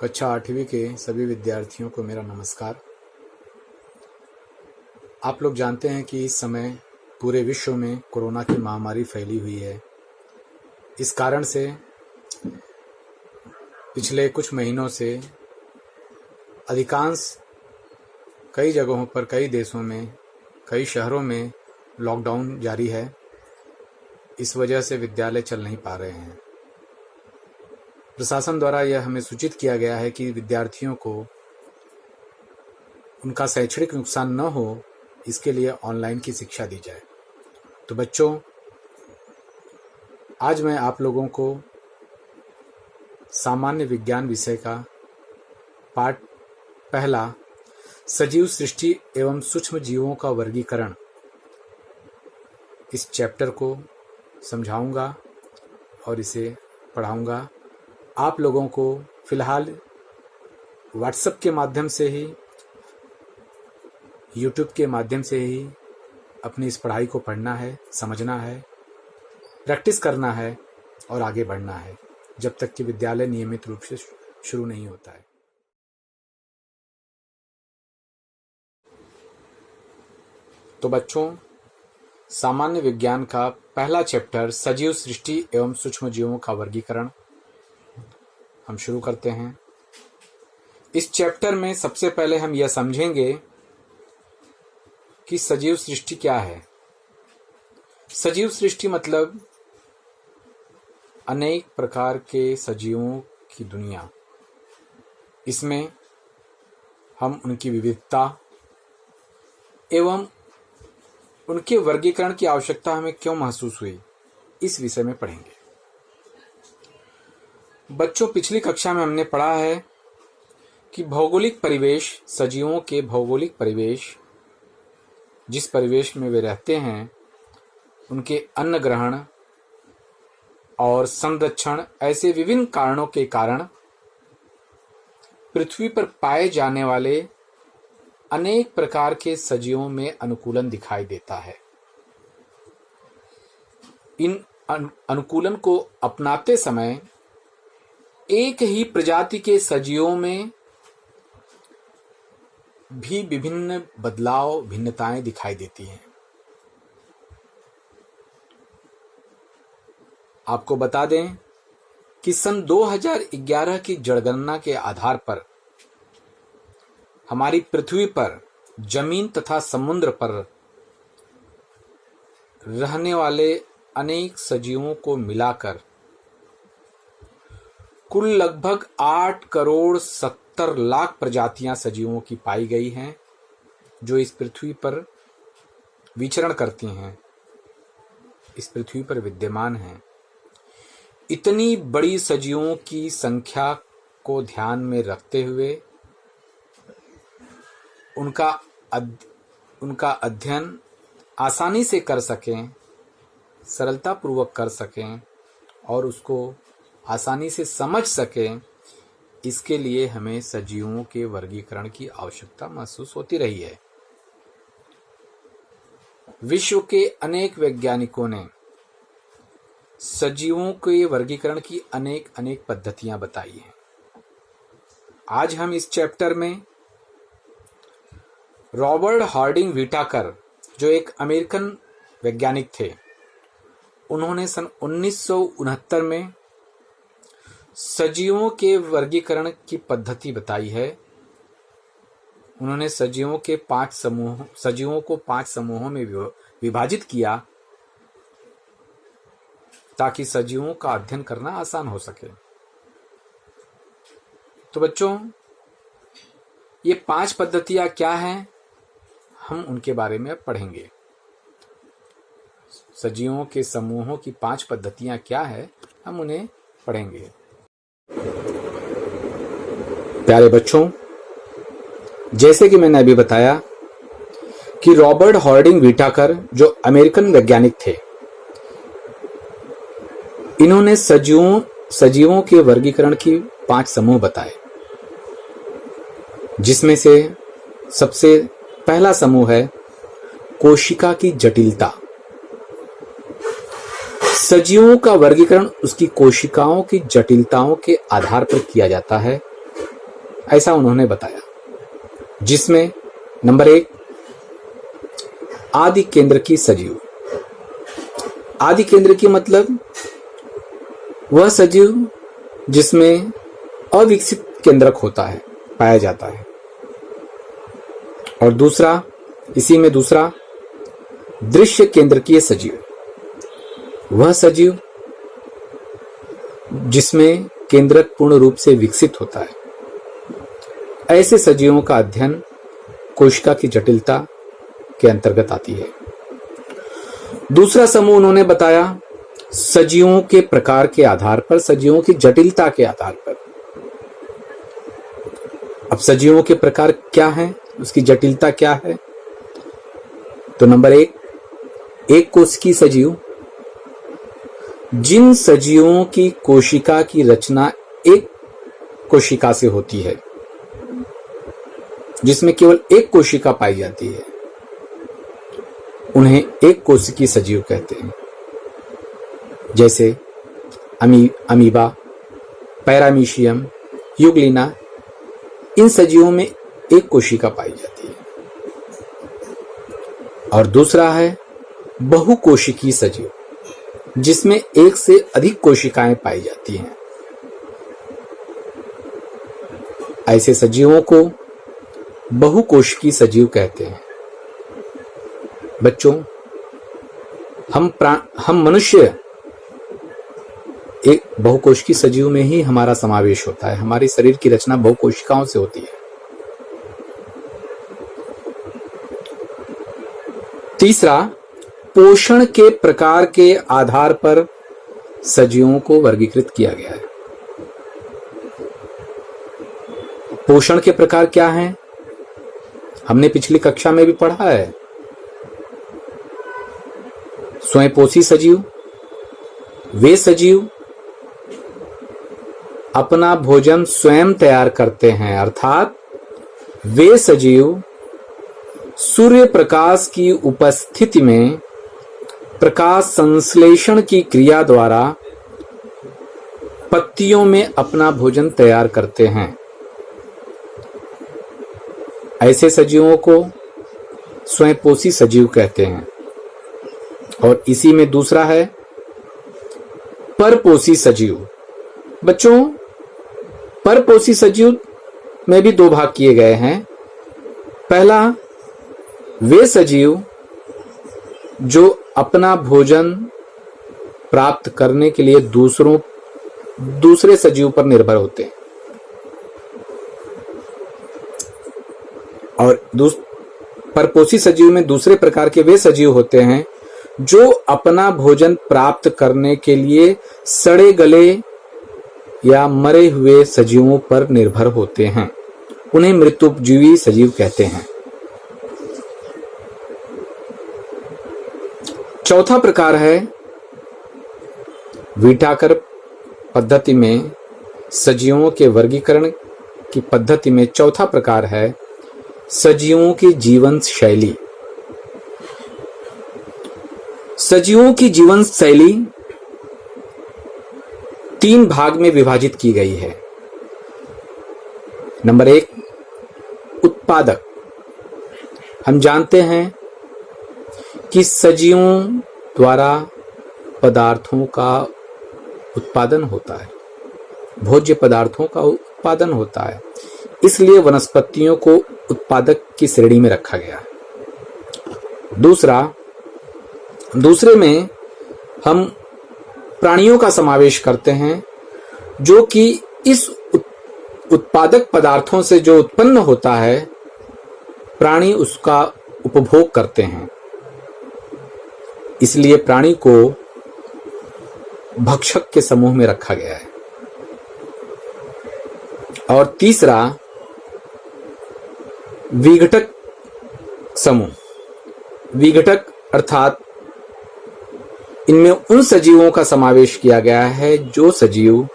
कक्षा 8वीं के सभी विद्यार्थियों को मेरा नमस्कार। आप लोग जानते हैं कि इस समय पूरे विश्व में कोरोना की महामारी फैली हुई है। इस कारण से पिछले कुछ महीनों से अधिकांश कई जगहों पर, कई देशों में, कई शहरों में लॉकडाउन जारी है। इस वजह से विद्यालय चल नहीं पा रहे हैं। प्रशासन द्वारा यह हमें सूचित किया गया है कि विद्यार्थियों को उनका शैक्षणिक नुकसान न हो, इसके लिए ऑनलाइन की शिक्षा दी जाए। तो बच्चों, आज मैं आप लोगों को सामान्य विज्ञान विषय का पाठ पहला, सजीव सृष्टि एवं सूक्ष्म जीवों का वर्गीकरण, इस चैप्टर को समझाऊंगा और इसे पढ़ाऊंगा। आप लोगों को फिलहाल व्हाट्सएप के माध्यम से ही, यूट्यूब के माध्यम से ही अपनी इस पढ़ाई को पढ़ना है, समझना है, प्रैक्टिस करना है और आगे बढ़ना है, जब तक कि विद्यालय नियमित रूप से शुरू नहीं होता है। तो बच्चों, सामान्य विज्ञान का पहला चैप्टर, सजीव सृष्टि एवं सूक्ष्म जीवों का वर्गीकरण, हम शुरू करते हैं। इस चैप्टर में सबसे पहले हम यह समझेंगे कि सजीव सृष्टि क्या है। सजीव सृष्टि मतलब अनेक प्रकार के सजीवों की दुनिया। इसमें हम उनकी विविधता एवं उनके वर्गीकरण की आवश्यकता हमें क्यों महसूस हुई, इस विषय में पढ़ेंगे। बच्चों, पिछली कक्षा में हमने पढ़ा है कि भौगोलिक परिवेश, सजीवों के भौगोलिक परिवेश, जिस परिवेश में वे रहते हैं, उनके अन्न ग्रहण और संरक्षण, ऐसे विभिन्न कारणों के कारण पृथ्वी पर पाए जाने वाले अनेक प्रकार के सजीवों में अनुकूलन दिखाई देता है। इन अनुकूलन को अपनाते समय एक ही प्रजाति के सजीवों में भी विभिन्न बदलाव, भिन्नताएं दिखाई देती हैं। आपको बता दें कि सन 2011 की जनगणना के आधार पर हमारी पृथ्वी पर जमीन तथा समुद्र पर रहने वाले अनेक सजीवों को मिलाकर कुल लगभग 8 करोड़ 70 लाख प्रजातियां सजीवों की पाई गई हैं, जो इस पृथ्वी पर विचरण करती हैं, इस पृथ्वी पर विद्यमान हैं। इतनी बड़ी सजीवों की संख्या को ध्यान में रखते हुए उनका अध्ययन आसानी से कर सकें, सरलतापूर्वक कर सकें और उसको आसानी से समझ सकें, इसके लिए हमें सजीवों के वर्गीकरण की आवश्यकता महसूस होती रही है। विश्व के अनेक वैज्ञानिकों ने सजीवों के वर्गीकरण की अनेक पद्धतियां बताई हैं। आज हम इस चैप्टर में रॉबर्ट हार्डिंग व्हिटाकर, जो एक अमेरिकन वैज्ञानिक थे, उन्होंने सन 1969 में सजीवों के वर्गीकरण की पद्धति बताई है। उन्होंने सजीवों को 5 समूहों में विभाजित किया ताकि सजीवों का अध्ययन करना आसान हो सके। तो बच्चों, ये 5 पद्धतियां क्या हैं, हम उनके बारे में पढ़ेंगे। सजीवों के समूहों की 5 पद्धतियां क्या है, हम उन्हें पढ़ेंगे। प्यारे बच्चों, जैसे कि मैंने अभी बताया कि रॉबर्ट हार्डिंग व्हिटाकर, जो अमेरिकन वैज्ञानिक थे, इन्होंने सजीवों के वर्गीकरण की 5 समूह बताए, जिसमें से सबसे पहला समूह है कोशिका की जटिलता। सजीवों का वर्गीकरण उसकी कोशिकाओं की जटिलताओं के आधार पर किया जाता है। ऐसा उन्होंने बताया, जिसमें नंबर 1 आदि केंद्र की सजीव। आदि केंद्र की मतलब वह सजीव जिसमें अविकसित केंद्रक होता है, पाया जाता है। और दूसरा, इसी में दूसरा दृश्य केंद्र की सजीव, वह सजीव जिसमें केंद्रक पूर्ण रूप से विकसित होता है। ऐसे सजीवों का अध्ययन कोशिका की जटिलता के अंतर्गत आती है। दूसरा समूह उन्होंने बताया सजीवों के प्रकार के आधार पर, सजीवों की जटिलता के आधार पर। अब सजीवों के प्रकार क्या हैं, उसकी जटिलता क्या है? तो नंबर 1 एक कोशिकीय सजीव। जिन सजीवों की कोशिका की रचना एक कोशिका से होती है, जिसमें केवल एक कोशिका पाई जाती है, उन्हें एक कोशिकीय सजीव कहते हैं। जैसे अमीबा, पैरामीशियम, यूग्लिना, इन सजीवों में एक कोशिका पाई जाती है। और दूसरा है बहुकोशिकीय सजीव, जिसमें एक से अधिक कोशिकाएं पाई जाती हैं। ऐसे सजीवों को बहुकोशिकीय सजीव कहते हैं। बच्चों, हम मनुष्य एक बहुकोशिकीय सजीव में ही हमारा समावेश होता है। हमारे शरीर की रचना बहुकोशिकाओं से होती है। तीसरा, पोषण के प्रकार के आधार पर सजीवों को वर्गीकृत किया गया है। पोषण के प्रकार क्या हैं? हमने पिछली कक्षा में भी पढ़ा है। स्वयंपोषी सजीव, वे सजीव अपना भोजन स्वयं तैयार करते हैं, अर्थात वे सजीव सूर्य प्रकाश की उपस्थिति में प्रकाश संश्लेषण की क्रिया द्वारा पत्तियों में अपना भोजन तैयार करते हैं। ऐसे सजीवों को स्वयंपोषी सजीव कहते हैं। और इसी में दूसरा है परपोषी सजीव। बच्चों, परपोषी सजीव में भी दो भाग किए गए हैं। पहला, वे सजीव जो अपना भोजन प्राप्त करने के लिए दूसरे सजीव पर निर्भर होते हैं। और परपोषी सजीव में दूसरे प्रकार के वे सजीव होते हैं जो अपना भोजन प्राप्त करने के लिए सड़े गले या मरे हुए सजीवों पर निर्भर होते हैं। उन्हें मृत्युपजीवी सजीव कहते हैं। चौथा प्रकार है व्हिटाकर पद्धति में सजीवों के वर्गीकरण की पद्धति में चौथा प्रकार है सजीवों की जीवन शैली। सजीवों की जीवन शैली 3 भाग में विभाजित की गई है। नंबर 1, उत्पादक। हम जानते हैं कि सजीवों द्वारा पदार्थों का उत्पादन होता है, भोज्य पदार्थों का उत्पादन होता है, इसलिए वनस्पतियों को उत्पादक की श्रेणी में रखा गया। दूसरे में हम प्राणियों का समावेश करते हैं, जो कि इस उत्पादक पदार्थों से जो उत्पन्न होता है, प्राणी उसका उपभोग करते हैं, इसलिए प्राणी को भक्षक के समूह में रखा गया है। और तीसरा, विघटक समूह। विघटक अर्थात इनमें उन सजीवों का समावेश किया गया है जो सजीव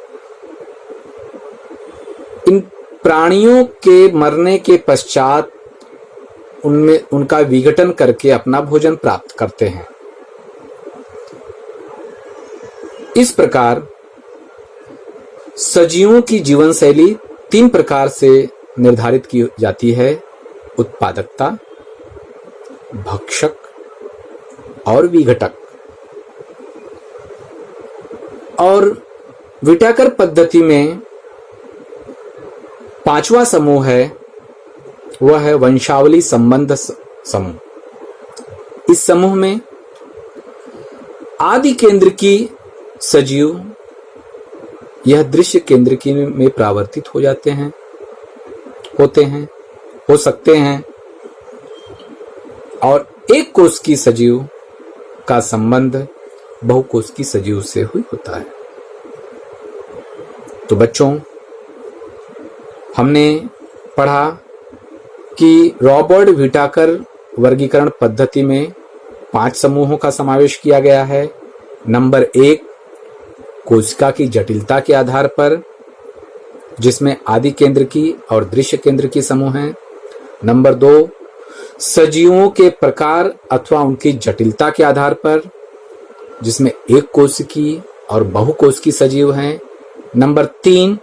इन प्राणियों के मरने के पश्चात उनका विघटन करके अपना भोजन प्राप्त करते हैं। इस प्रकार सजीवों की जीवन शैली 3 प्रकार से निर्धारित की जाती है उत्पादकता, भक्षक और विघटक। और व्हिटेकर पद्धति में पांचवा समूह है, वह है वंशावली संबंध समूह। इस समूह में आदि केंद्र की सजीव यह दृश्य केंद्र की में परावर्तित हो जाते हैं, हो सकते हैं, और एक कोष की सजीव का संबंध बहुकोष की सजीव से हुई होता है। तो बच्चों, हमने पढ़ा कि रॉबर्ट व्हिटेकर वर्गीकरण पद्धति में 5 समूहों का समावेश किया गया है। नंबर 1, कोशिका की जटिलता के आधार पर, जिसमें आदि केंद्र की और दृश्य केंद्र की समूह हैं। नंबर 2, सजीवों के प्रकार अथवा उनकी जटिलता के आधार पर, जिसमें एक कोश की और बहुकोश की सजीव हैं। नंबर 3,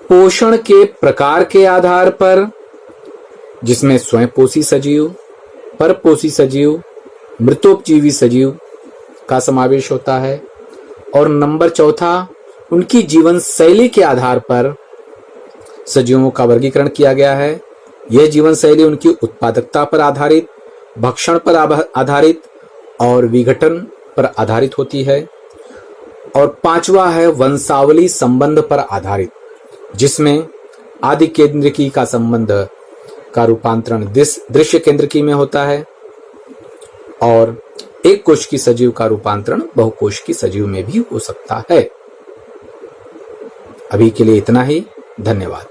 पोषण के प्रकार के आधार पर, जिसमें स्वयंपोषी सजीव, परपोषी सजीव, मृतोपजीवी सजीव का समावेश होता है। और नंबर 4, उनकी जीवन शैली के आधार पर सजीवों का वर्गीकरण किया गया है। यह जीवन शैली उनकी उत्पादकता पर आधारित, भक्षण पर आधारित और विघटन पर आधारित होती है। और 5वां है वंशावली संबंध पर आधारित, जिसमें आदि केंद्र की का संबंध का रूपांतरण दृश्य केंद्र की में होता है और एक कोश की सजीव का रूपांतरण बहुकोश की सजीव में भी हो सकता है। अभी के लिए इतना ही। धन्यवाद।